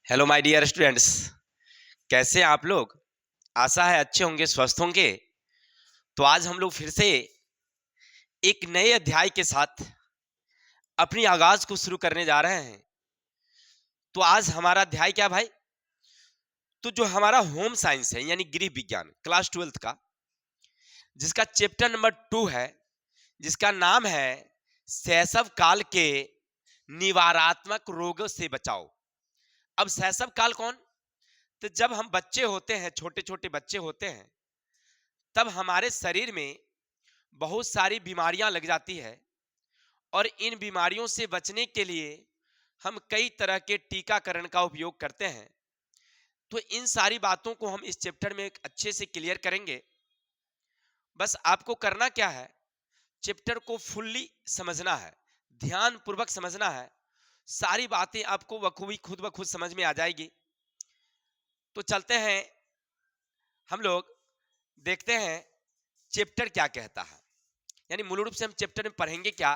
Hello my dear students. कैसे हैं आप लोग? आशा है अच्छे होंगे, स्वस्थ होंगे। तो आज हम लोग फिर से एक नए अध्याय के साथ अपनी आगाज को शुरू करने जा रहे हैं। तो आज हमारा अध्याय क्या भाई? तो जो हमारा होम साइंस है यानी गृह विज्ञान क्लास 12th का, जिसका चैप्टर नंबर 2 है, जिसका नाम है शैशव काल के निवारात्मक रोगों से बचाओ। अब शैशव काल कौन? तो जब हम बच्चे होते हैं, छोटे छोटे बच्चे होते हैं, तब हमारे शरीर में बहुत सारी बीमारियां लग जाती है और इन बीमारियों से बचने के लिए हम कई तरह के टीकाकरण का उपयोग करते हैं। तो इन सारी बातों को हम इस चैप्टर में एक अच्छे से क्लियर करेंगे। बस आपको करना क्या है, चैप्टर को फुल्ली समझना है, ध्यान पूर्वक समझना है। सारी बातें आपको बखूबी खुद ब खुद समझ में आ जाएगी। तो चलते हैं, हम लोग देखते हैं चैप्टर क्या कहता है। यानी मूल रूप से हम चैप्टर में पढ़ेंगे क्या?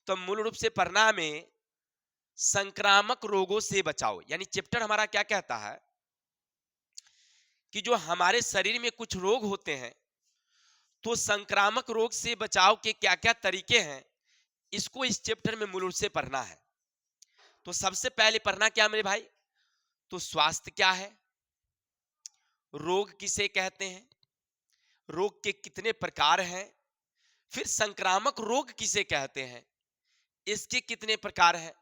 तो मूल रूप से पढ़ना हमें संक्रामक रोगों से बचाओ। यानी चैप्टर हमारा क्या कहता है कि जो हमारे शरीर में कुछ रोग होते हैं, तो संक्रामक रोग से बचाव के क्या क्या तरीके हैं, इसको इस चैप्टर में मूल रूप से पढ़ना है। तो सबसे पहले पढ़ना क्या मेरे भाई? तो स्वास्थ्य क्या है, रोग किसे कहते हैं, रोग के कितने प्रकार हैं, फिर संक्रामक रोग किसे कहते हैं, इसके कितने प्रकार हैं,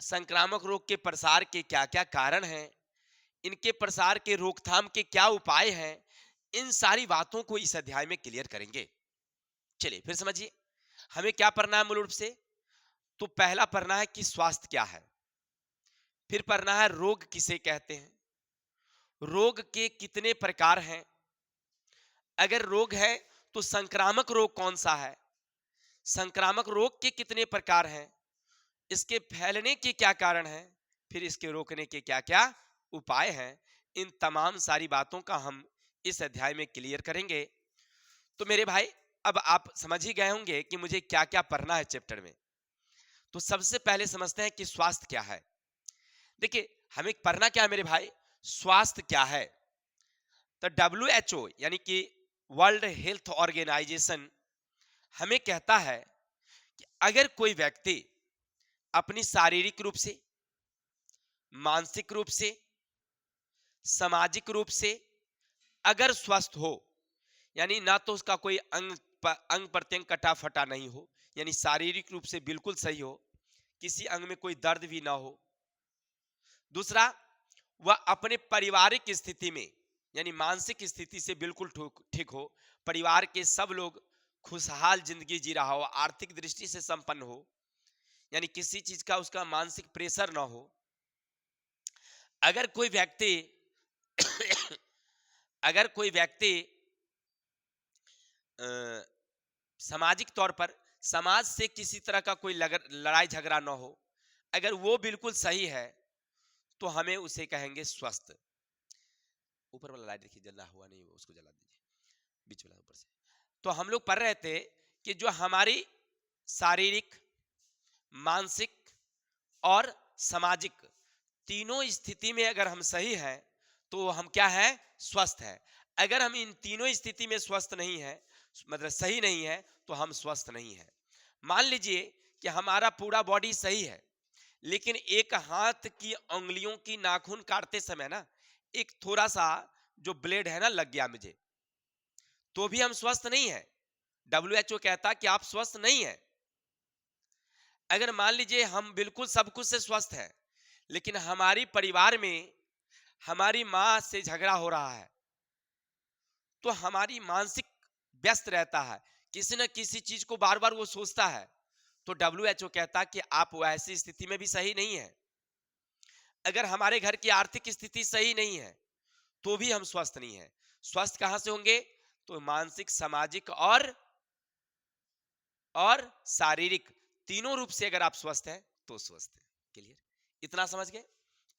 संक्रामक रोग के प्रसार के क्या क्या कारण हैं, इनके प्रसार के रोकथाम के क्या उपाय हैं। इन सारी बातों को इस अध्याय में क्लियर करेंगे। चलिए फिर समझिए हमें क्या पढ़ना है मूल रूप से। तो पहला पढ़ना है कि स्वास्थ्य क्या है, फिर पढ़ना है रोग किसे कहते हैं, रोग के कितने प्रकार हैं, अगर रोग है तो संक्रामक रोग कौन सा है, संक्रामक रोग के कितने प्रकार हैं, इसके फैलने के क्या कारण हैं, फिर इसके रोकने के क्या क्या उपाय हैं। इन तमाम सारी बातों का हम इस अध्याय में क्लियर करेंगे। तो मेरे भाई अब आप समझ ही गए होंगे कि मुझे क्या क्या पढ़ना है चैप्टर में। तो सबसे पहले समझते हैं कि स्वास्थ्य क्या है। देखिए हमें पढ़ना क्या है मेरे भाई, स्वास्थ्य क्या है। तो WHO यानी कि वर्ल्ड हेल्थ ऑर्गेनाइजेशन हमें कहता है कि अगर कोई व्यक्ति अपनी शारीरिक रूप से, मानसिक रूप से, सामाजिक रूप से अगर स्वस्थ हो, यानी ना तो उसका कोई अंग प्रत्यंग कटा फटा नहीं हो, यानी शारीरिक रूप से बिल्कुल सही हो, किसी अंग में कोई दर्द भी ना हो। दूसरा, वह अपने पारिवारिक स्थिति में यानी मानसिक स्थिति से बिल्कुल ठीक हो, परिवार के सब लोग खुशहाल जिंदगी जी रहा हो, आर्थिक दृष्टि से संपन्न हो, यानी किसी चीज का उसका मानसिक प्रेशर ना हो। अगर कोई व्यक्ति अगर कोई व्यक्ति सामाजिक तौर पर समाज से किसी तरह का कोई लड़ाई झगड़ा ना हो, अगर वो बिल्कुल सही है, तो हमें उसे कहेंगे स्वस्थ। ऊपर वाला लाइट देखिए जला हुआ नहीं, उसको जला दीजिए, बीच वाला ऊपर से। तो हम लोग पढ़ रहे थे कि जो हमारी शारीरिक, मानसिक और सामाजिक तीनों स्थिति में अगर हम सही हैं, तो हम क्या है, स्वस्थ है। अगर हम इन तीनों स्थिति में स्वस्थ नहीं है, मतलब सही नहीं है, तो हम स्वस्थ नहीं है। मान लीजिए कि हमारा पूरा बॉडी सही है, लेकिन एक हाथ की उंगलियों की नाखून काटते समय ना एक थोड़ा सा जो ब्लेड है ना लग गया मुझे, तो भी हम स्वस्थ नहीं है। WHO कहता कि आप स्वस्थ नहीं है। अगर मान लीजिए हम बिल्कुल सब कुछ से स्वस्थ हैं, लेकिन हमारी परिवार में हमारी माँ से झगड़ा हो रहा है, तो हमारी मानसिक व्यस्त रहता है, किसी न किसी चीज को बार बार वो सोचता है, तो WHO कहता कि आप ऐसी स्थिति में भी सही नहीं है। अगर हमारे घर की आर्थिक स्थिति सही नहीं है, तो भी हम स्वस्थ नहीं है। स्वस्थ कहां से होंगे? तो मानसिक, सामाजिक और शारीरिक तीनों रूप से अगर आप स्वस्थ हैं तो स्वस्थ हैं। क्लियर? इतना समझ गए?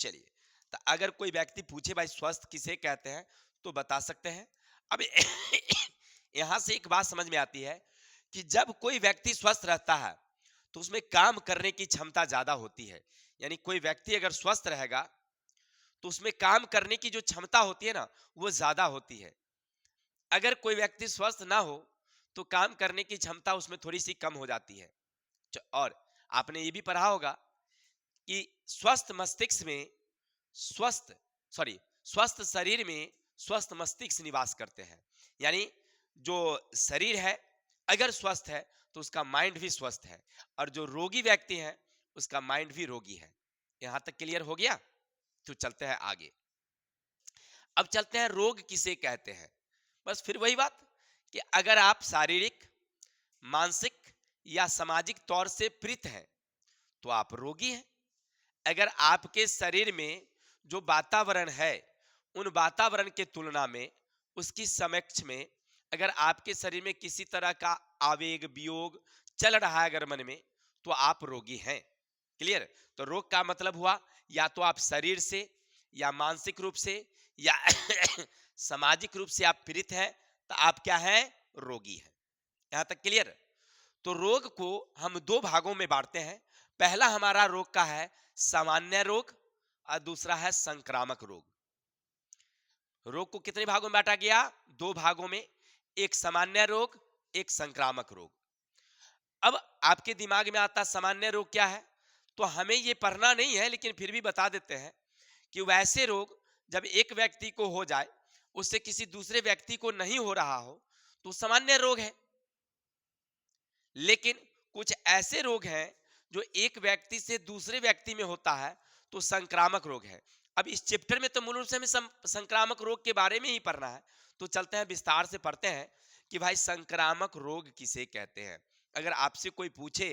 चलिए, तो अगर कोई व्यक्ति पूछे भाई स्वस्थ किसे कहते हैं, तो बता सकते हैं। अब यहां से एक बात समझ में आती है कि जब कोई व्यक्ति स्वस्थ रहता है, तो उसमें काम करने की क्षमता ज्यादा होती है। यानी कोई व्यक्ति अगर स्वस्थ रहेगा, तो उसमें काम करने की जो क्षमता होती है ना, वो ज्यादा होती है। अगर कोई व्यक्ति स्वस्थ ना हो तो काम करने की क्षमता उसमें थोड़ी सी कम हो जाती है। और आपने ये भी पढ़ा होगा कि स्वस्थ मस्तिष्क में स्वस्थ सॉरी स्वस्थ शरीर में स्वस्थ मस्तिष्क निवास करते हैं। यानी जो शरीर है अगर स्वस्थ है तो उसका माइंड भी स्वस्थ है, और जो रोगी व्यक्ति है उसका माइंड भी रोगी है। यहां तक क्लियर हो गया? तो चलते हैं आगे। अब चलते हैं रोग किसे कहते हैं। बस फिर वही बात कि अगर आप शारीरिक, मानसिक या सामाजिक तौर से पीड़ित हैं तो आप रोगी हैं। अगर आपके शरीर में जो वातावरण है उन वातावरण के तुलना में उसकी समक्ष में अगर आपके शरीर में किसी तरह का आवेग, वियोग चल रहा है अगर मन में, तो आप रोगी हैं। क्लियर? तो रोग का मतलब हुआ या तो आप शरीर से या मानसिक रूप से या सामाजिक रूप से आप पीड़ित हैं, तो आप क्या हैं? रोगी हैं। यहां तक क्लियर? तो रोग को हम दो भागों में बांटते हैं। पहला हमारा रोग का है सामान्य रोग और दूसरा है संक्रामक रोग। रोग को कितने भागों में बांटा गया? दो भागों में, एक सामान्य रोग, एक संक्रामक रोग। अब आपके दिमाग में आता सामान्य रोग क्या है, तो हमें ये पढ़ना नहीं है लेकिन फिर भी बता देते हैं कि वैसे रोग जब एक व्यक्ति को हो जाए उससे किसी दूसरे व्यक्ति को नहीं हो रहा हो तो सामान्य रोग है। लेकिन कुछ ऐसे रोग हैं जो एक व्यक्ति से दूसरे व्यक्ति में होता है तो संक्रामक रोग है। अब इस चैप्टर में तो मूल रूप से हमें संक्रामक रोग के बारे में ही पढ़ना है, तो चलते हैं विस्तार से पढ़ते हैं कि भाई संक्रामक रोग किसे कहते हैं। अगर आपसे कोई पूछे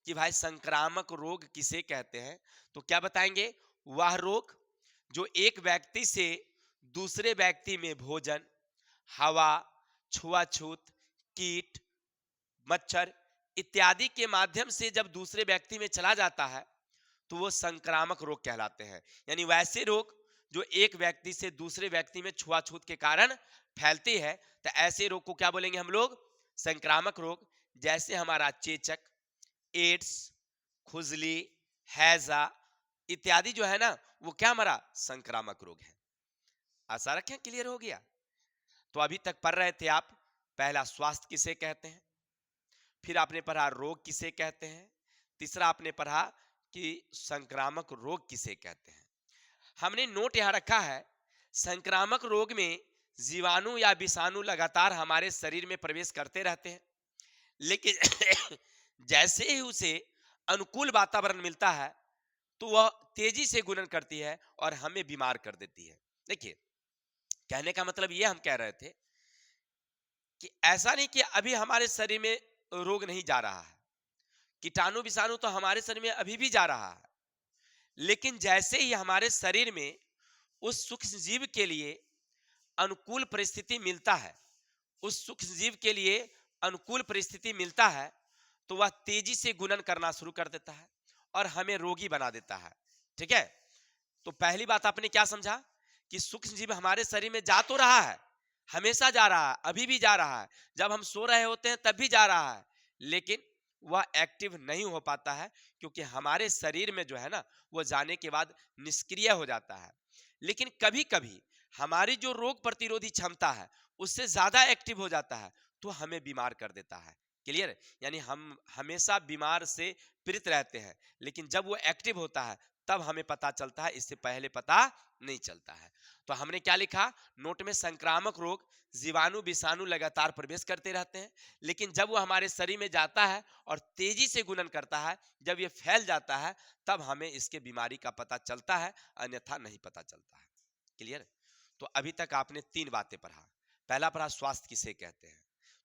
कि भाई संक्रामक रोग किसे कहते हैं तो क्या बताएंगे? वह रोग जो एक व्यक्ति से दूसरे व्यक्ति में भोजन, हवा, छुआछूत, कीट, मच्छर इत्यादि के माध्यम से जब दूसरे व्यक्ति में चला जाता है तो वो संक्रामक रोग कहलाते हैं। यानी वैसे रोग जो एक व्यक्ति से दूसरे व्यक्ति में छुआछूत के कारण फैलती है, तो ऐसे रोग को क्या बोलेंगे हम लोग? संक्रामक रोग। जैसे हमारा चेचक, एड्स, खुजली, हैजा इत्यादि जो है ना, वो क्या हमारा संक्रामक रोग है। आशा रखें क्लियर हो गया। तो अभी तक पढ़ रहे थे आप, पहला स्वास्थ्य किसे कहते हैं, फिर आपने पढ़ा रोग किसे कहते हैं, तीसरा आपने पढ़ा कि संक्रामक रोग किसे कहते हैं। हमने नोट यहां रखा है, संक्रामक रोग में जीवाणु या विषाणु लगातार हमारे शरीर में प्रवेश करते रहते हैं, लेकिन जैसे ही उसे अनुकूल वातावरण मिलता है तो वह तेजी से गुणन करती है और हमें बीमार कर देती है। देखिए, कहने का मतलब यह हम कह रहे थे कि ऐसा नहीं कि अभी हमारे शरीर में रोग नहीं जा रहा है, कीटाणु विषाणु तो हमारे शरीर में अभी भी जा रहा है, लेकिन जैसे ही हमारे शरीर में उस सूक्ष्म जीव के लिए अनुकूल परिस्थिति मिलता है, उस सूक्ष्म जीव के लिए अनुकूल परिस्थिति मिलता है, तो वह तेजी से गुणन करना शुरू कर देता है और हमें रोगी बना देता है। ठीक है? तो पहली बात आपने क्या समझा कि सूक्ष्म जीव हमारे शरीर में जा तो रहा है, हमेशा जा रहा है, अभी भी जा रहा है, जब हम सो रहे होते हैं तब भी जा रहा है, लेकिन वह एक्टिव नहीं हो पाता है क्योंकि हमारे शरीर में जो है ना, वो जाने के बाद निष्क्रिय हो जाता है। लेकिन कभी कभी हमारी जो रोग प्रतिरोधी क्षमता है उससे ज्यादा एक्टिव हो जाता है तो हमें बीमार कर देता है। क्लियर? यानी हम हमेशा बीमार से पीड़ित रहते हैं, लेकिन जब वो एक्टिव होता है तब हमें पता चलता है, इससे पहले पता नहीं चलता है। तो हमने क्या लिखा नोट में? संक्रामक रोग जीवाणु विषाणु लगातार प्रवेश करते रहते हैं, लेकिन जब वो हमारे शरीर में जाता है और तेजी से गुणन करता है, जब ये फैल जाता है, तब हमें इसके बीमारी का पता चलता है, अन्यथा नहीं पता चलता है। क्लियर? तो अभी तक आपने तीन बातें पढ़ा। पहला पढ़ा स्वास्थ्य किसे कहते हैं,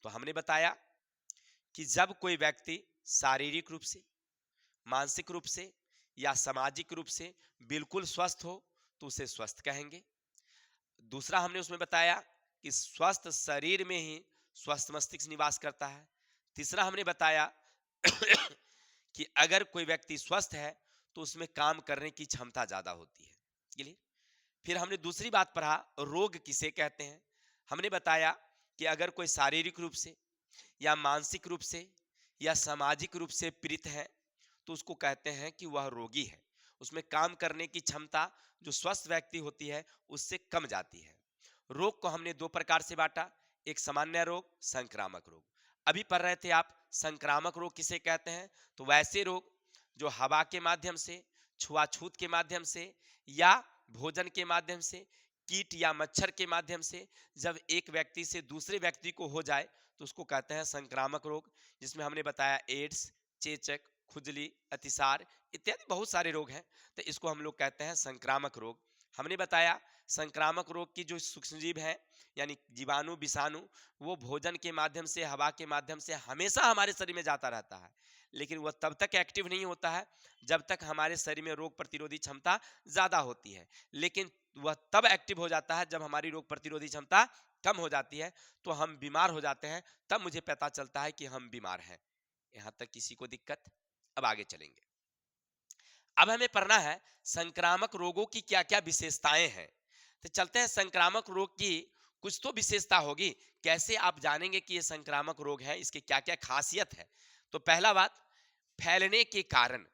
तो हमने बताया कि जब कोई व्यक्ति शारीरिक रूप से, मानसिक रूप से या सामाजिक रूप से बिल्कुल स्वस्थ हो तो उसे स्वस्थ कहेंगे। दूसरा हमने उसमें बताया कि स्वस्थ शरीर में ही स्वस्थ मस्तिष्क निवास करता है। तीसरा हमने बताया कि अगर कोई व्यक्ति स्वस्थ है तो उसमें काम करने की क्षमता ज्यादा होती है। क्लियर? फिर हमने दूसरी बात पढ़ा रोग किसे कहते हैं। हमने बताया कि अगर कोई शारीरिक रूप से या मानसिक रूप से या सामाजिक रूप से पीड़ित है तो उसको कहते हैं कि वह रोगी है। उसमें काम करने की क्षमता जो स्वस्थ व्यक्ति होती है उससे कम जाती है। रोग को हमने दो प्रकार से बांटा, एक सामान्य रोग, संक्रामक रोग। अभी पढ़ रहे थे आप संक्रामक रोग किसे कहते हैं, तो वैसे रोग जो हवा के माध्यम से, छुआछूत के माध्यम से या भोजन के माध्यम से, कीट या मच्छर के माध्यम से जब एक व्यक्ति से दूसरे व्यक्ति को हो जाए तो उसको कहते हैं संक्रामक रोग। जिसमें हमने बताया एड्स, चेचक, खुजली, अतिसार इत्यादि बहुत सारे रोग हैं, तो इसको हम लोग कहते हैं संक्रामक रोग। हमने बताया संक्रामक रोग की जो सूक्ष्मजीव है यानी जीवाणु विषाणु, वो भोजन के माध्यम से, हवा के माध्यम से हमेशा हमारे शरीर में जाता रहता है, लेकिन वह तब तक एक्टिव नहीं होता है जब तक हमारे शरीर में रोग प्रतिरोधी क्षमता ज्यादा होती है। लेकिन वह तब एक्टिव हो जाता है जब हमारी रोग प्रतिरोधी क्षमता कम हो जाती है, तो हम बीमार हो जाते हैं, तब मुझे पता चलता है कि हम बीमार हैं। यहां तक किसी को दिक्कत? अब आगे चलेंगे। अब हमें पढ़ना है संक्रामक रोगों की क्या क्या विशेषताएं हैं। तो चलते हैं, संक्रामक रोग की कुछ तो विशेषता होगी, कैसे आप जानेंगे कि यह संक्रामक रोग है, इसकी क्या क्या खासियत है। तो पहला बात, फैलने के कारण।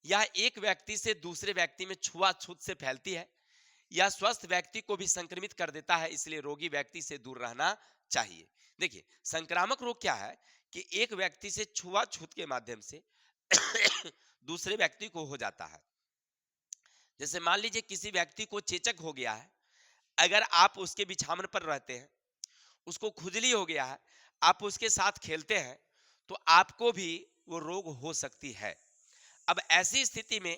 यह एक व्यक्ति से दूसरे व्यक्ति में छुआछूत से फैलती है। यह स्वस्थ व्यक्ति को भी संक्रमित कर देता है, इसलिए रोगी व्यक्ति से दूर रहना चाहिए। देखिए संक्रामक रोग क्या है कि एक व्यक्ति से छुआछूत के माध्यम से दूसरे व्यक्ति को हो जाता है। जैसे मान लीजिए किसी व्यक्ति को चेचक हो गया है, अगर आप उसके बिछावन पर रहते हैं, उसको खुजली हो गया है, आप उसके साथ खेलते हैं, तो आपको भी वो रोग हो सकती है। अब ऐसी स्थिति में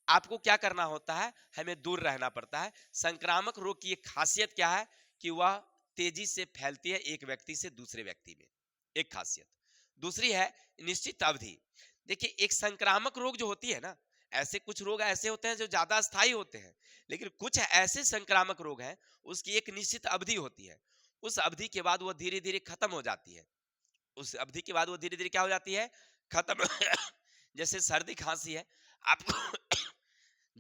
आपको क्या करना होता है, हमें दूर रहना पड़ता है। संक्रामक रोग की एक खासियत क्या है कि वह तेजी से फैलती है एक व्यक्ति से दूसरे व्यक्ति में, एक खासियत। दूसरी है निश्चित अवधि। देखिए एक संक्रामक रोग जो होती है ना, ऐसे कुछ रोग ऐसे होते हैं जो ज्यादा स्थायी होते हैं, लेकिन कुछ ऐसे संक्रामक रोग हैं उसकी एक निश्चित अवधि होती है। उस अवधि के बाद वो धीरे धीरे खत्म हो जाती है। उस अवधि के बाद वो धीरे धीरे क्या हो जाती है, खत्म। जैसे सर्दी खांसी है, आपको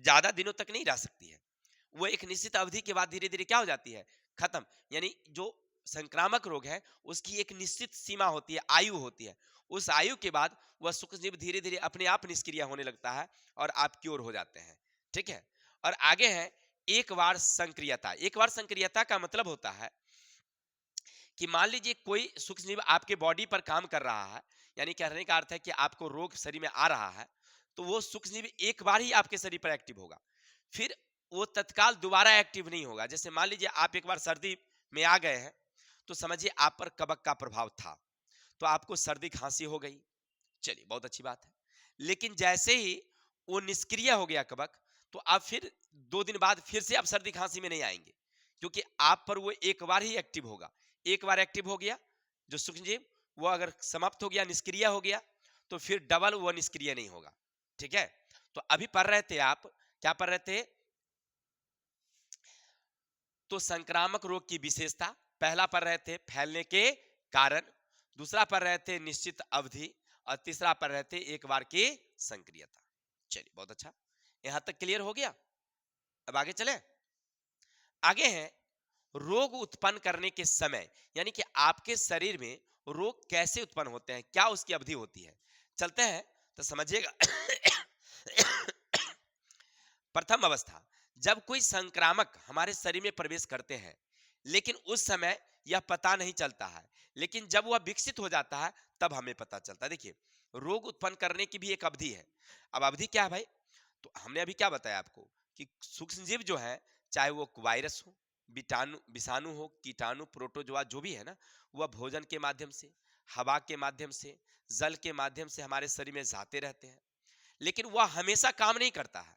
ज्यादा दिनों तक नहीं रह सकती है, वो एक निश्चित अवधि के बाद धीरे धीरे क्या हो जाती है, खत्म। यानी जो संक्रामक रोग है उसकी एक निश्चित सीमा होती है, आयु होती है। उस आयु के बाद वह सूक्ष्मजीव धीरे धीरे अपने आप निष्क्रिय होने लगता है और आप क्योर हो जाते हैं। ठीक है। और आगे है एक बार संक्रियता। एक बार संक्रियता का मतलब होता है कि मान लीजिए कोई सूक्ष्मजीव आपके बॉडी पर काम कर रहा है, यानी कहने का अर्थ है कि आपको रोग शरीर में आ रहा है, तो वो सूक्ष्मजीव एक बार ही आपके शरीर पर एक्टिव होगा, फिर वो तत्काल दोबारा एक्टिव नहीं होगा। जैसे मान लीजिए आप एक बार सर्दी में आ गए हैं, तो समझिए आप पर कबक का प्रभाव था, तो आपको सर्दी खांसी हो गई, चलिए बहुत अच्छी बात है। लेकिन जैसे ही वो निष्क्रिय हो गया कबक, तो आप फिर 2 दिन बाद फिर से आप सर्दी खांसी में नहीं आएंगे, क्योंकि आप पर वो एक बार ही एक्टिव होगा। एक बार एक्टिव हो गया जो सूक्ष्मजीव, वो अगर समाप्त हो गया, निष्क्रिय हो गया, तो फिर डबल वो निष्क्रिय नहीं होगा। ठीक है। तो अभी पढ़ रहे थे आप, क्या पढ़ रहे थे, तो संक्रामक रोग की विशेषता। पहला पढ़ रहे थे फैलने के कारण, दूसरा पढ़ रहे थे निश्चित अवधि, और तीसरा पढ़ रहे थे एक बार की संक्रियता। चलिए बहुत अच्छा, यहां तक क्लियर हो गया। अब आगे चले। आगे है रोग उत्पन्न करने के समय, यानी कि आपके शरीर में रोग कैसे उत्पन्न होते हैं, क्या उसकी अवधि होती है। चलते हैं तो समझिएगा। प्रथम अवस्था, जब कोई संक्रामक हमारे शरीर में प्रवेश करते हैं, लेकिन उस समय यह पता नहीं चलता है, लेकिन जब वह विकसित हो जाता है तब हमें पता चलता है। देखिए रोग उत्पन्न करने की भी एक अवधि है। अब अवधि क्या है भाई, तो हमने अभी क्या बताया आपको कि सूक्ष्मजीव जो है, चाहे वो वायरस हो, विटाणु विषाणु हो, कीटाणु, प्रोटोजोआ जो भी है ना, वह भोजन के माध्यम से, हवा के माध्यम से, जल के माध्यम से हमारे शरीर में जाते रहते हैं, लेकिन वह हमेशा काम नहीं करता है।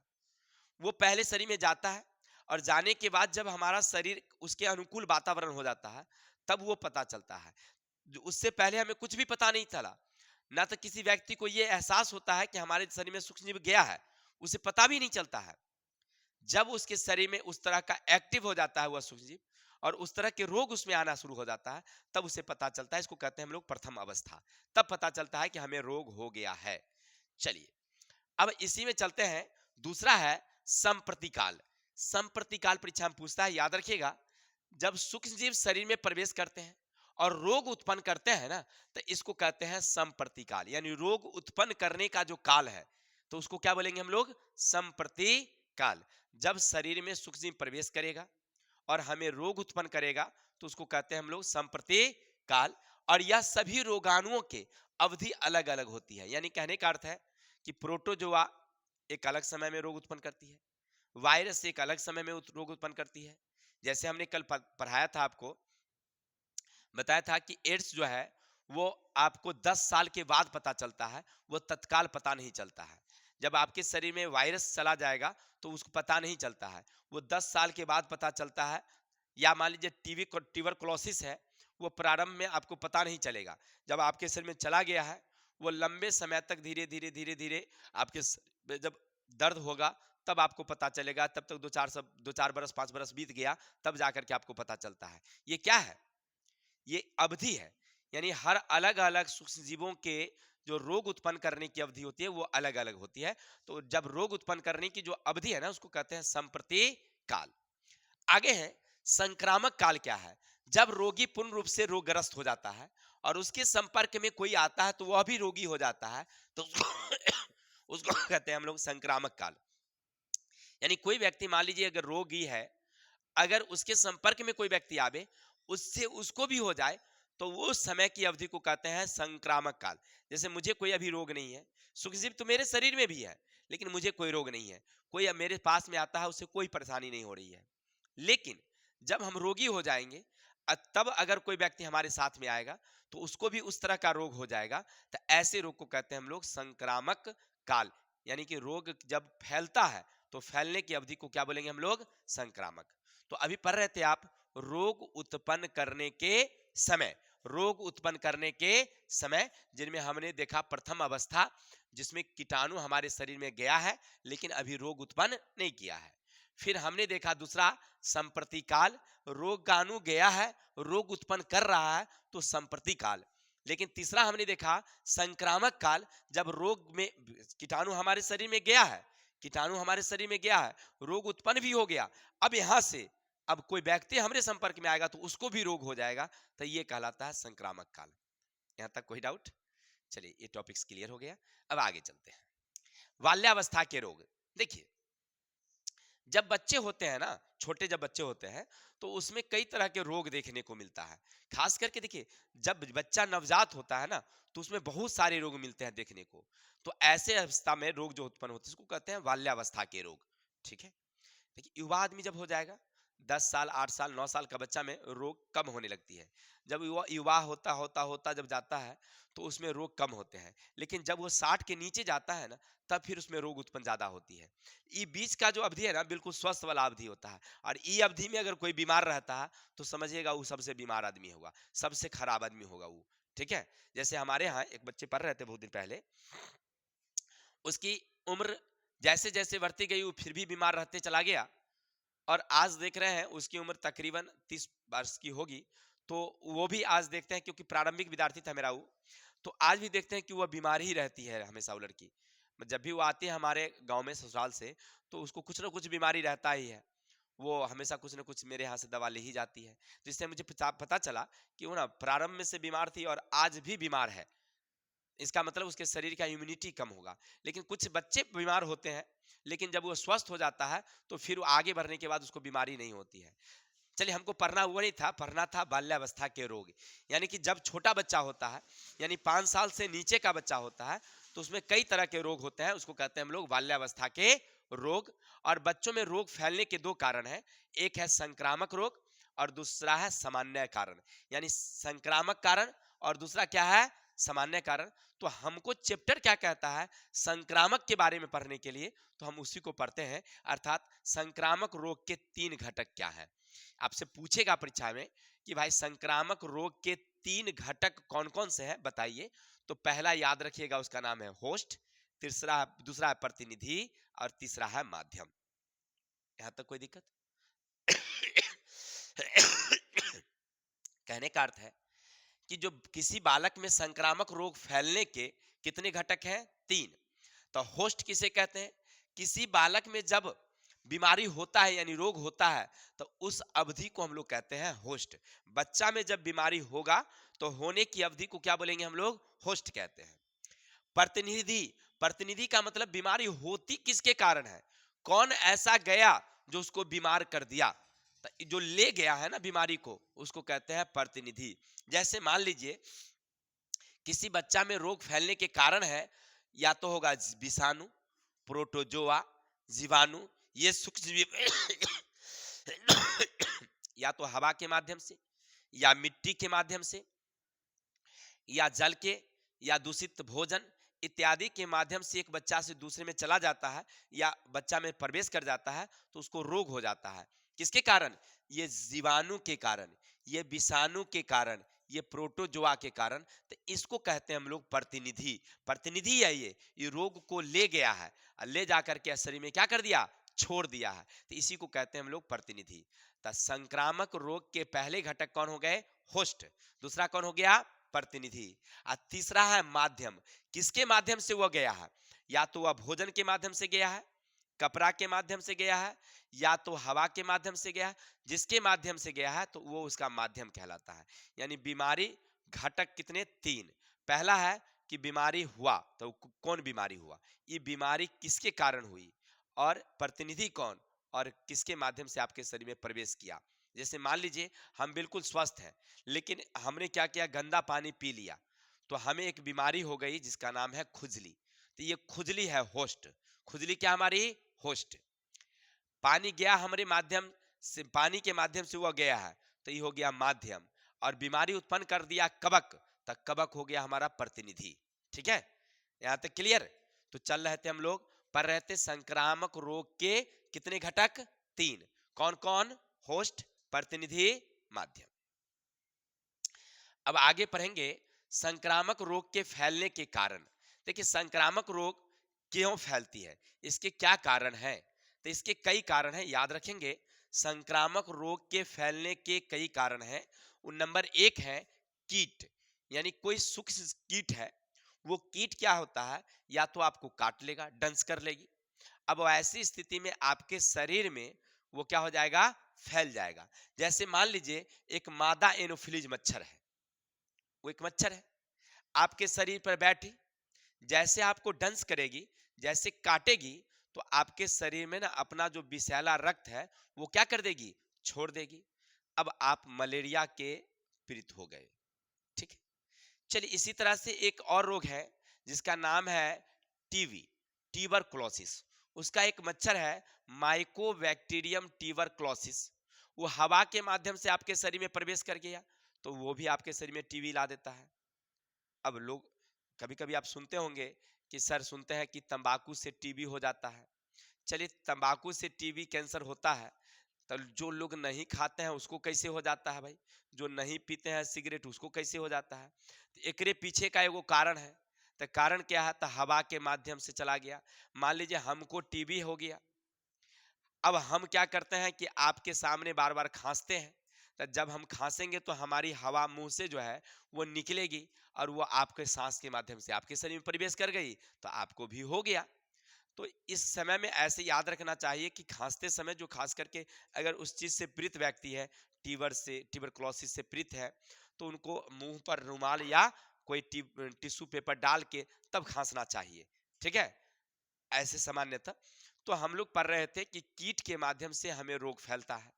वो पहले शरीर में जाता है और जाने के बाद जब हमारा शरीर उसके अनुकूल वातावरण हो जाता है तब वो पता चलता है। उससे पहले हमें कुछ भी पता नहीं चला, ना तो किसी व्यक्ति को ये एहसास होता है कि हमारे शरीर में सूक्ष्मजीव गया है, उसे पता भी नहीं चलता है। जब उसके शरीर में उस तरह का एक्टिव हो जाता है वह सूक्ष्मजीव और उस तरह के रोग उसमें आना शुरू हो जाता है, तब उसे पता चलता है। इसको कहते हैं हम लोग प्रथम अवस्था। तब पता चलता है कि हमें रोग हो गया है। चलिए अब इसी में चलते हैं। दूसरा है संप्रतिकाल। संप्रतिकाल परीक्षा में पूछता है, याद रखिएगा, जब सूक्ष्मजीव शरीर में प्रवेश करते हैं और रोग उत्पन्न करते हैं ना, तो इसको कहते हैं संप्रतिकाल, यानी रोग उत्पन्न करने का जो काल है तो उसको क्या बोलेंगे हम लोग? संप्रति काल। जब शरीर में सूक्ष्म प्रवेश करेगा और हमें रोग उत्पन्न करेगा तो उसको कहते हैं हम लोग संप्रति काल। और यह सभी रोगाणुओं के अवधि अलग अलग होती है। यानी कहने का अर्थ है कि प्रोटोजोआ एक अलग समय में रोग उत्पन्न करती है, वायरस एक अलग समय में रोग उत्पन्न करती है। जैसे हमने कल पढ़ाया था, आपको बताया था कि एड्स जो है वो आपको 10 साल के बाद पता चलता है, वो तत्काल पता नहीं चलता है। जब आपके शरीर में वायरस चला जाएगा तो उसको पता नहीं चलता है, वो 10 साल के बाद पता चलता है। या मान लीजिए ट्यूबरकुलोसिस है, वो प्रारंभ में आपको पता नहीं चलेगा, जब आपके शरीर में चला गया है वो लंबे समय तक धीरे धीरे धीरे धीरे आपके शरीर में जब दर्द होगा तब आपको पता चलेगा। तब तक दो चार बरस 5 बरस बीत गया, तब जाकर के आपको पता चलता है। ये क्या है? ये अवधि है। यानी हर अलग अलग सूक्ष्म जीवों के जो रोग उत्पन्न करने की अवधि होती है वो अलग अलग होती है। तो जब रोग उत्पन्न करने की जो अवधि है ना, उसको कहते हैं संप्रति काल। आगे है संक्रामक काल। क्या है? जब रोगी पूर्ण रूप से रोगग्रस्त हो जाता है और उसके संपर्क में कोई आता है तो वह भी रोगी हो जाता है, तो उसको उसको कहते हैं हम लोग संक्रामक काल। यानी कोई व्यक्ति मान लीजिए अगर रोगी है, अगर उसके संपर्क में कोई व्यक्ति आवे, उससे उसको भी हो जाए, तो वो समय की अवधि को कहते हैं संक्रामक काल। जैसे मुझे कोई अभी रोग नहीं है, सुखजीव तो मेरे शरीर में भी है, लेकिन मुझे कोई रोग नहीं है। कोई अब मेरे पास में आता है, उससे कोई परेशानी नहीं हो रही है। लेकिन जब हम रोगी हो जाएंगे, तब अगर कोई व्यक्ति हमारे साथ में आएगा तो उसको भी उस तरह का रोग हो जाएगा। तो ऐसे रोग को कहते हैं हम लोग संक्रामक काल। यानी कि रोग जब फैलता है तो फैलने की अवधि को क्या बोलेंगे हम लोग? संक्रामक। तो अभी पढ़ रहे थे आप रोग उत्पन्न करने के समय। रोग उत्पन्न करने के समय जिनमें हमने देखा प्रथम अवस्था, जिसमें कीटाणु हमारे शरीर में गया है लेकिन अभी रोग उत्पन्न नहीं किया है। फिर हमने देखा दूसरा संप्रति काल, रोगाणु गया है, रोग उत्पन्न कर रहा है, तो संप्रति काल। लेकिन तीसरा हमने देखा संक्रामक काल, जब रोग में कीटाणु हमारे शरीर में गया है, कीटाणु हमारे शरीर में गया है, रोग उत्पन्न भी हो गया, अब यहां से अब कोई व्यक्ति हमारे संपर्क में आएगा तो उसको भी रोग हो जाएगा, तो ये कहलाता है संक्रामक काल। यहां तक कोई डाउट? चलिए, ये टॉपिक्स क्लियर हो गया। अब आगे चलते हैं। बाल्यावस्था के रोग। देखिए, जब बच्चे होते हैं ना, छोटे जब बच्चे होते हैं तो उसमें कई तरह के रोग देखने को मिलता है। खास करके देखिए, जब बच्चा नवजात होता है ना तो उसमें बहुत सारे रोग मिलते हैं देखने को। तो ऐसे अवस्था में रोग जो उत्पन्न होते हैं उसको कहते हैं बाल्यावस्था के रोग। ठीक है। देखिए, युवा आदमी जब हो जाएगा, 10 साल 8 साल 9 साल का बच्चा में रोग कम होने लगती है। जब युवा युवा होता होता होता जब जाता है तो उसमें रोग कम होते हैं। लेकिन जब वो 60 के नीचे जाता है ना, तब फिर उसमें रोग उत्पन्न ज्यादा होती है। ये बीच का जो अवधि है ना, बिल्कुल स्वस्थ वाला अवधि होता है। और ये अवधि में अगर कोई बीमार रहता है तो समझिएगा वो सबसे बीमार आदमी होगा, सबसे खराब आदमी होगा वो। ठीक है। जैसे हमारे यहाँ एक बच्चे पढ़ रहे थे बहुत दिन पहले, उसकी उम्र जैसे जैसे बढ़ती गई वो फिर भी बीमार रहते चला गया। और आज देख रहे हैं उसकी उम्र तकरीबन 30 वर्ष की होगी। तो वो भी आज देखते हैं, क्योंकि प्रारंभिक विद्यार्थी था मेरा वो, तो आज भी देखते हैं कि वह बीमार ही रहती है हमेशा वो लड़की। जब भी वो आती है हमारे गांव में ससुराल से, तो उसको कुछ ना कुछ बीमारी रहता ही है। वो हमेशा कुछ ना कुछ मेरे यहाँ से दवा ले ही जाती है। तो इससे मुझे पता चला कि वो ना प्रारंभ में से बीमार थी और आज भी बीमार है। इसका मतलब उसके शरीर का इम्यूनिटी कम होगा। लेकिन कुछ बच्चे बीमार होते हैं, लेकिन जब वो स्वस्थ हो जाता है तो फिर वो आगे बढ़ने के बाद उसको बीमारी नहीं होती है। चलिए, हमको पढ़ना वो नहीं था, पढ़ना था बाल्यावस्था के रोग। यानी कि जब छोटा बच्चा होता है, यानी 5 साल से नीचे का बच्चा होता है, तो उसमें कई तरह के रोग होते हैं, उसको कहते हैं हम लोग बाल्यावस्था के रोग। और बच्चों में रोग फैलने के दो कारण हैं, एक है संक्रामक रोग और दूसरा है सामान्य कारण। यानी संक्रामक कारण और दूसरा क्या है? सामान्य कारण। तो हमको चैप्टर क्या कहता है संक्रामक के बारे में पढ़ने के लिए, तो हम उसी को पढ़ते हैं। अर्थात संक्रामक रोग के 3 घटक क्या है। आपसे पूछेगा परीक्षा में कि भाई संक्रामक रोग के 3 घटक कौन कौन से हैं, बताइए। तो पहला याद रखिएगा, उसका नाम है होस्ट, दूसरा है प्रतिनिधि और तीसरा है माध्यम। यहां तक कोई दिक्कत? कहने का अर्थ है कि जो किसी बालक में संक्रामक रोग फैलने के कितने घटक हैं? 3। तो होस्ट किसे कहते हैं? किसी बालक में जब बीमारी होता है यानी रोग होता है, तो उस अवधि को हम लोग कहते हैं होस्ट। बच्चा में जब बीमारी होगा तो होने की अवधि को क्या बोलेंगे हम लोग? होस्ट कहते हैं। प्रतिनिधि, प्रतिनिधि का मतलब बीमारी होती किसके कारण है, कौन ऐसा गया जो उसको बीमार कर दिया, तो जो ले गया है ना बीमारी को, उसको कहते हैं प्रतिनिधि। जैसे मान लीजिए किसी बच्चा में रोग फैलने के कारण है, या तो होगा विषाणु, प्रोटोजोआ, जीवाणु, ये सूक्ष्म या तो हवा के माध्यम से, या मिट्टी के माध्यम से, या जल के, या दूषित भोजन इत्यादि के माध्यम से एक बच्चा से दूसरे में चला जाता है, या बच्चा में प्रवेश कर जाता है, तो उसको रोग हो जाता है। किसके कारण, ये जीवाणु के कारण, ये विषाणु के कारण, ये प्रोटोजोआ के कारण। तो इसको कहते हैं हम लोग प्रतिनिधि। प्रतिनिधि है ये रोग को ले गया है और ले जाकर के शरीर में क्या कर दिया, छोड़ दिया है, तो इसी को कहते हैं हम लोग प्रतिनिधि। तो संक्रामक रोग के पहले घटक कौन हो गए, होस्ट, दूसरा कौन हो गया, प्रतिनिधि, और तीसरा है माध्यम। किसके माध्यम से वह गया है, या तो वह भोजन के माध्यम से गया है, कपड़ा के माध्यम से गया है, या तो हवा के माध्यम से गया है। जिसके माध्यम से गया है तो वो उसका माध्यम कहलाता है। यानी बीमारी घटक कितने, तीन। पहला है कि बीमारी हुआ, तो कौन बीमारी हुआ, ये बीमारी किसके कारण हुई, और प्रतिनिधि कौन, और किसके माध्यम से आपके शरीर में प्रवेश किया। जैसे मान लीजिए हम बिल्कुल स्वस्थ हैं, लेकिन हमने क्या किया, गंदा पानी पी लिया, तो हमें एक बीमारी हो गई जिसका नाम है खुजली। तो ये खुजली है होस्ट, खुजली क्या हमारी होस्ट। पानी गया हमारे माध्यम से, पानी के माध्यम से हुआ गया है, तो ये हो गया माध्यम। और बीमारी उत्पन्न कर दिया कवक, तो कवक हो गया हमारा प्रतिनिधि। ठीक है, यहां तक क्लियर। तो चल रहे थे हम लोग, पढ़ रहे थे संक्रामक रोग के कितने घटक, तीन। कौन कौन, होस्ट, प्रतिनिधि, माध्यम। अब आगे पढ़ेंगे संक्रामक रोग के फैलने के कारण। देखिए संक्रामक रोग क्यों फैलती है, इसके क्या कारण है, तो इसके कई कारण हैं, याद रखेंगे। संक्रामक रोग के फैलने के कई कारण हैं। उन नंबर एक है कीट, यानी कोई सूक्ष्म कीट है, वो कीट क्या होता है, या तो आपको काट लेगा, डंस कर लेगी। अब ऐसी स्थिति में आपके शरीर में वो क्या हो जाएगा, फैल जाएगा। जैसे मान लीजिए एक मादा एनोफिलीज मच्छर है, वो एक मच्छर है, आपके शरीर पर बैठी, जैसे आपको डंस करेगी, जैसे काटेगी, तो आपके शरीर में ना अपना जो विषैला रक्त है वो क्या कर देगी, छोड़ देगी। अब आप मलेरिया के पीड़ित हो गए। ठीक है, चलिए इसी तरह से एक और रोग है जिसका नाम है टीवी, ट्यूबरक्लोसिस। उसका एक मच्छर है माइकोबैक्टीरियम ट्यूबरक्लोसिस। वो हवा के माध्यम से आपके शरीर में प्रवेश कर गया, तो वो भी आपके शरीर में टीवी ला देता है। अब लोग कभी कभी आप सुनते होंगे कि सर सुनते हैं कि तंबाकू से टीबी हो जाता है। चलिए तंबाकू से टीबी कैंसर होता है, तो जो लोग नहीं खाते हैं उसको कैसे हो जाता है भाई, जो नहीं पीते हैं सिगरेट उसको कैसे हो जाता है। तो एकरे पीछे का एगो कारण है। तो कारण क्या है, तो हवा के माध्यम से चला गया। मान लीजिए हमको टीबी हो गया, अब हम क्या करते हैं कि आपके सामने बार बार खांसते हैं, तो जब हम खांसेंगे तो हमारी हवा मुंह से जो है वो निकलेगी, और वो आपके सांस के माध्यम से आपके शरीर में प्रवेश कर गई, तो आपको भी हो गया। तो इस समय में ऐसे याद रखना चाहिए कि खांसते समय जो खास करके अगर उस चीज से पीड़ित व्यक्ति है, ट्यूबरक्लोसिस से पीड़ित है, तो उनको मुंह पर रुमाल या कोई टिश्यू पेपर डाल के तब खांसना चाहिए। ठीक है, ऐसे सामान्यतः। तो हम लोग पढ़ रहे थे कि कीट के माध्यम से हमें रोग फैलता है।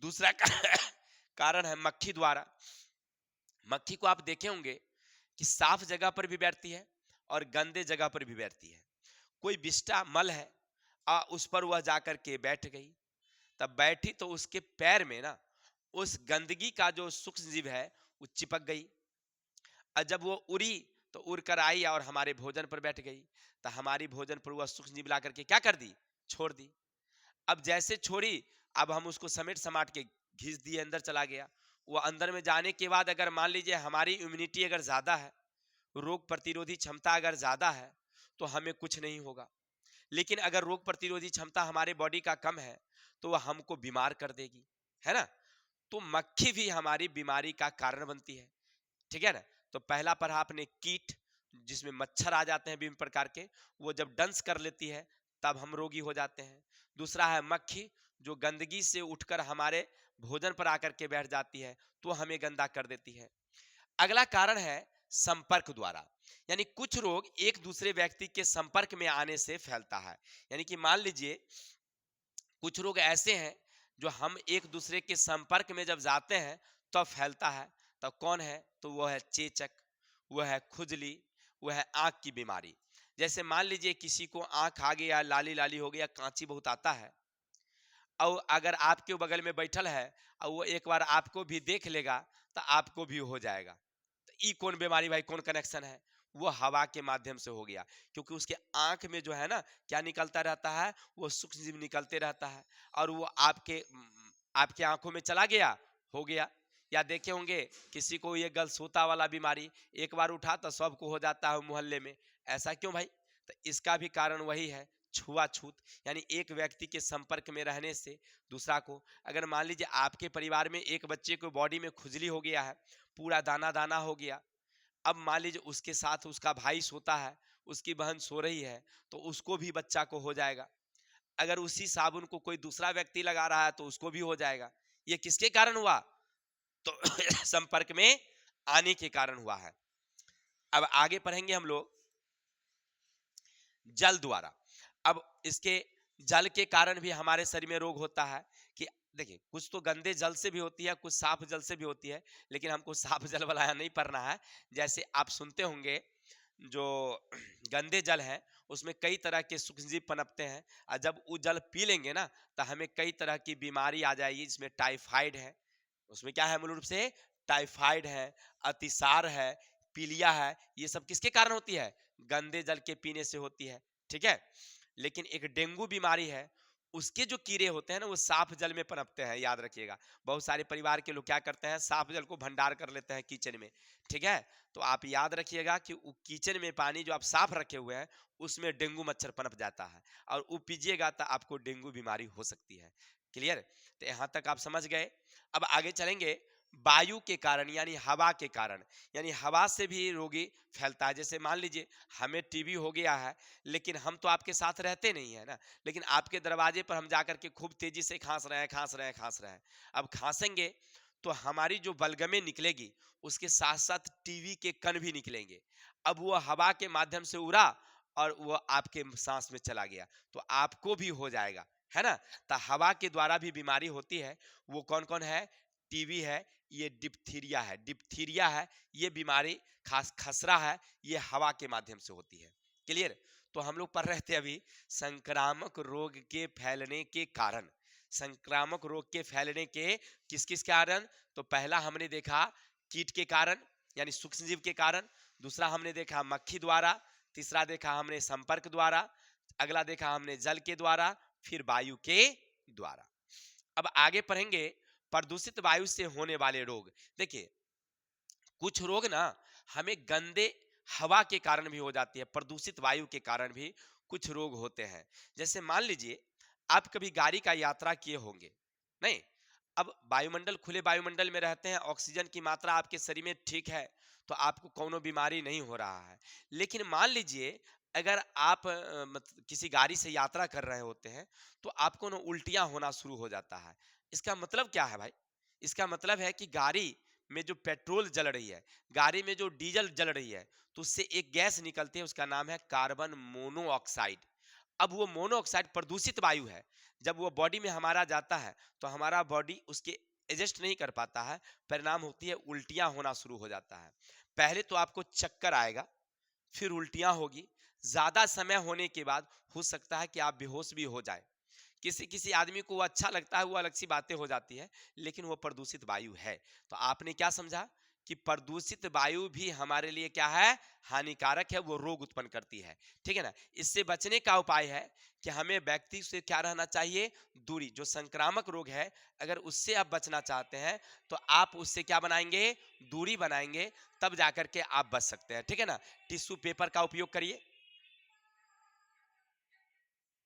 दूसरा कारण है मक्खी द्वारा। मक्खी को आप देखे होंगे कि साफ जगह पर भी बैठती है और गंदे जगह पर भी बैठती है। कोई बिष्टा मल है, उस पर वह जाकर के बैठ गई, तब बैठी तो उसके पैर में ना उस गंदगी का जो सूक्ष्म जीव है वो चिपक गई, और जब वो उड़ी तो उड़ कर आई और हमारे भोजन पर बैठ गई, तो हमारी भोजन पर वह सूक्ष्म जीव ला करके क्या कर दी, छोड़ दी। अब जैसे छोड़ी, अब हम उसको समेट समाट के घिस दिए, अंदर चला गया। वो अंदर में जाने के बाद अगर मान लीजिए हमारी इम्यूनिटी अगर ज्यादा है, रोग प्रतिरोधी क्षमता अगर ज्यादा है, तो हमें कुछ नहीं होगा। लेकिन अगर रोग प्रतिरोधी क्षमता हमारे बॉडी का कम है, तो वह हमको बीमार कर देगी, है ना। तो मक्खी भी हमारी बीमारी का कारण बनती है। ठीक है ना। तो पहला पढ़ा आपने कीट, जिसमें मच्छर आ जाते हैं विभिन्न प्रकार के, वो जब डंस कर लेती है तब हम रोगी हो जाते हैं। दूसरा है मक्खी, जो गंदगी से उठकर हमारे भोजन पर आकर के बैठ जाती है तो हमें गंदा कर देती है। अगला कारण है संपर्क द्वारा। यानी कुछ रोग एक दूसरे व्यक्ति के संपर्क में आने से फैलता है। यानी कि मान लीजिए कुछ रोग ऐसे हैं जो हम एक दूसरे के संपर्क में जब जाते हैं तो फैलता है। तो कौन है? तो वो है चेचक, वो है खुजली, वो है आंख की बीमारी। जैसे मान लीजिए किसी को आंख आ गया, लाली लाली हो गया, कांची बहुत आता है, और अगर आपके बगल में बैठल है और वो एक बार आपको भी देख लेगा तो आपको भी हो जाएगा। तो ई कौन बीमारी भाई, कौन कनेक्शन है? वो हवा के माध्यम से हो गया, क्योंकि उसके आंख में जो है ना क्या निकलता रहता है, वो सूक्ष्म जीव निकलते रहता है, और वो आपके आंखों में चला गया, हो गया। या देखे होंगे किसी को ये गलसोता वाला बीमारी एक बार उठा तो सबको हो जाता है मोहल्ले में। ऐसा क्यों भाई? तो इसका भी कारण वही है, छुआछूत। यानी एक व्यक्ति के संपर्क में रहने से दूसरा को, अगर मान लीजिए आपके परिवार में एक बच्चे को बॉडी में खुजली हो गया है, पूरा दाना दाना हो गया, अब मान लीजिए उसके साथ उसका भाई सोता है, उसकी बहन सो रही है, तो उसको भी बच्चा को हो जाएगा। अगर उसी साबुन को कोई दूसरा व्यक्ति लगा रहा है तो उसको भी हो जाएगा। ये किसके कारण हुआ? तो संपर्क में आने के कारण हुआ है। अब आगे पढ़ेंगे हम लोग जल द्वारा। अब इसके जल के कारण भी हमारे शरीर में रोग होता है। कि देखिए कुछ तो गंदे जल से भी होती है, कुछ साफ जल से भी होती है, लेकिन हमको साफ जल वाला यहाँ नहीं पढ़ना है। जैसे आप सुनते होंगे जो गंदे जल है उसमें कई तरह के सूक्ष्मजीव पनपते हैं, और जब वो जल पी लेंगे ना तो हमें कई तरह की बीमारी आ जाएगी, जिसमें टाइफाइड है। उसमें क्या है? मूल रूप से टाइफाइड है, अतिसार है, पीलिया है। ये सब किसके कारण होती है? गंदे जल के पीने से होती है। ठीक है। लेकिन एक डेंगू बीमारी है, उसके जो कीड़े होते हैं ना वो साफ जल में पनपते हैं, याद रखिएगा। बहुत सारे परिवार के लोग क्या करते हैं, साफ जल को भंडार कर लेते हैं किचन में। ठीक है। तो आप याद रखिएगा कि वो किचन में पानी जो आप साफ रखे हुए हैं उसमें डेंगू मच्छर पनप जाता है, और वो पीजिएगा तो आपको डेंगू बीमारी हो सकती है। क्लियर? तो यहां तक आप समझ गए। अब आगे चलेंगे वायु के कारण, यानी हवा के कारण। यानी हवा से भी रोगी फैलता है। जैसे मान लीजिए हमें टीबी हो गया है, लेकिन हम तो आपके साथ रहते नहीं है ना, लेकिन आपके दरवाजे पर हम जाकर के खूब तेजी से खांस रहे हैं, खांस रहे हैं, खांस रहे हैं। अब खांसेंगे तो हमारी जो बलगमें निकलेगी उसके साथ साथ टीबी के कण भी निकलेंगे। अब वो हवा के माध्यम से उड़ा और वो आपके सांस में चला गया तो आपको भी हो जाएगा, है ना? तो हवा के द्वारा भी बीमारी होती है। वो कौन कौन है? टीबी है, ये डिप्थीरिया है, डिप्थीरिया है, ये बीमारी, खास खसरा है, ये हवा के माध्यम से होती है। क्लियर? तो हम लोग पढ़ रहे थे अभी संक्रामक रोग के फैलने के कारण। संक्रामक रोग के फैलने के किस किस कारण? तो पहला हमने देखा कीट के कारण, यानी सूक्ष्मजीव के कारण। दूसरा हमने देखा मक्खी द्वारा। तीसरा देखा हमने संपर्क द्वारा। अगला देखा हमने जल के द्वारा, फिर वायु के द्वारा। अब आगे पढ़ेंगे प्रदूषित वायु से होने वाले रोग। देखिए कुछ रोग ना हमें गंदे हवा के कारण भी हो जाती है, प्रदूषित वायु के कारण भी कुछ रोग होते हैं। जैसे मान लीजिए आप कभी गाड़ी का यात्रा किए होंगे, नहीं? अब वायुमंडल, खुले वायुमंडल में रहते हैं, ऑक्सीजन की मात्रा आपके शरीर में ठीक है, तो आपको कोनो बीमारी नहीं हो रहा है। लेकिन मान लीजिए अगर आप किसी गाड़ी से यात्रा कर रहे होते हैं तो आपको ना उल्टियां होना शुरू हो जाता है। इसका मतलब क्या है भाई? इसका मतलब है कि गाड़ी में जो पेट्रोल जल रही है, गाड़ी में जो डीजल जल रही है, तो उससे एक गैस निकलती है, उसका नाम है कार्बन मोनोऑक्साइड। अब वो मोनोऑक्साइड प्रदूषित वायु है। जब वो बॉडी में हमारा जाता है तो हमारा बॉडी उसके एडजस्ट नहीं कर पाता है, परिणाम होती है उल्टियां होना शुरू हो जाता है। पहले तो आपको चक्कर आएगा, फिर उल्टियां होगी, ज्यादा समय होने के बाद हो सकता है कि आप बेहोश भी हो जाए। किसी किसी आदमी को वो अच्छा लगता है, वो अलग सी बातें हो जाती है, लेकिन वो प्रदूषित वायु है। तो आपने क्या समझा कि प्रदूषित वायु भी हमारे लिए क्या है? हानिकारक है, वो रोग उत्पन्न करती है। ठीक है ना? इससे बचने का उपाय है कि हमें व्यक्ति से क्या रहना चाहिए? दूरी। जो संक्रामक रोग है अगर उससे आप बचना चाहते हैं तो आप उससे क्या बनाएंगे? दूरी बनाएंगे, तब जाकर के आप बच सकते हैं। ठीक है ना? टिश्यू पेपर का उपयोग करिए।